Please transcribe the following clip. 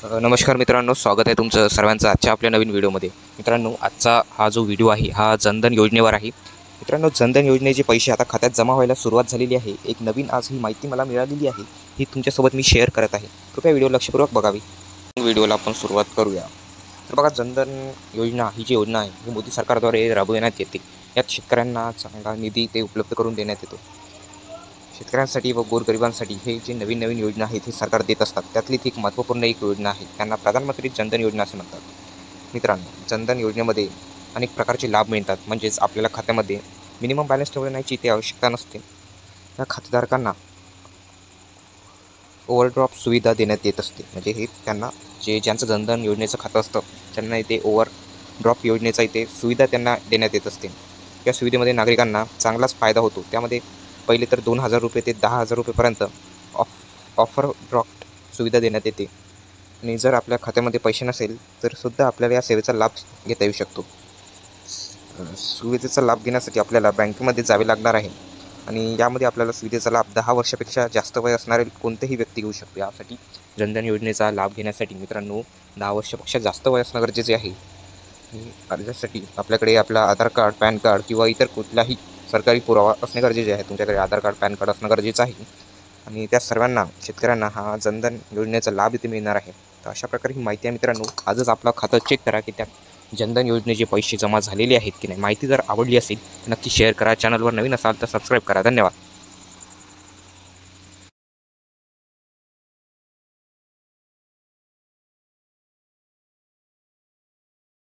नमस्कार मित्रांनो, स्वागत आहे तुमचं सर्वांचं आजच्या आपल्या नवीन व्हिडिओमध्ये। मित्रांनो, आजचा हा जो व्हिडिओ आहे हा जनधन योजनेवर आहे। मित्रांनो, जनधन योजनेचे पैसे आता खात्यात जमा व्हायला सुरुवात झालेली आहे। एक नवीन आज ही माहिती मला मिळालेली आहे, ही तुमच्यासोबत मी शेअर करत आहे। कृपया व्हिडिओ लक्षपूर्वक बघावी। व्हिडिओला आपण सुरुवात करूया। तर बघा, जनधन योजना ही जी योजना आहे ही मोदी सरकारद्वारे राबविण्यात येते। यात शेतकऱ्यांना चांगला निधी ते उपलब्ध करून देण्यात येतो। शेतकऱ्यांसाठी व गोरगरिबांसाठी हे जे नवीन नवीन योजना आहेत हे सरकार देत असतात। त्यातली ती एक महत्त्वपूर्ण एक योजना आहे, त्यांना प्रधानमंत्री जनधन योजना असे म्हणतात। मित्रांनो, जनधन योजनेमध्ये अनेक प्रकारचे लाभ मिळतात। म्हणजेच आपल्याला खात्यामध्ये मिनिमम बॅलन्स ठेवण्याची इथे आवश्यकता नसते। या खातेधारकांना ओव्हरड्राफ्ट सुविधा देण्यात येत असते। म्हणजे हे त्यांना ज्यांचं जनधन योजनेचं खातं असतं त्यांना इथे ओव्हरड्राफ्ट योजनेचा इथे सुविधा त्यांना देण्यात येत असते। या सुविधेमध्ये नागरिकांना चांगलाच फायदा होतो। त्यामध्ये पहिले तर 2,000 रुपये ते 10,000 रुपयेपर्यंत ऑफरड्राफ्ट सुविधा देण्यात येते। आणि जर आपल्या खात्यामध्ये पैसे नसेल तर सुद्धा आपल्याला या सेवेचा लाभ घेता येऊ शकतो। सुविधेचा लाभ घेण्यासाठी आपल्याला बँकेमध्ये जावे लागणार आहे आणि यामध्ये आपल्याला सुविधेचा लाभ 10 वर्षापेक्षा जास्त वय असणारे कोणतेही व्यक्ती घेऊ शकतो। यासाठी जनधन योजनेचा लाभ घेण्यासाठी मित्रांनो 10 वर्षापेक्षा जास्त वय असणं गरजेचे आहे। अर्जासाठी आपल्याकडे आपला आधार कार्ड, पॅन कार्ड किंवा इतर कुठलाही सरकारी पुरावा असणे गरजेचे आहे। तुमच्याकडे आधार कार्ड, पॅन कार्ड असणं गरजेचं आहे आणि त्या सर्वांना शेतकऱ्यांना हा जनधन योजनेचा लाभ इथे मिळणार आहे। तर अशा प्रकारे ही माहिती आहे मित्रांनो। आजच आपलं खातं चेक करा की त्यात जनधन योजनेचे पैसे जमा झालेले आहेत की नाही। माहिती जर आवडली असेल तर नक्की शेअर करा। चॅनलवर नवीन असाल तर सबस्क्राईब करा। धन्यवाद।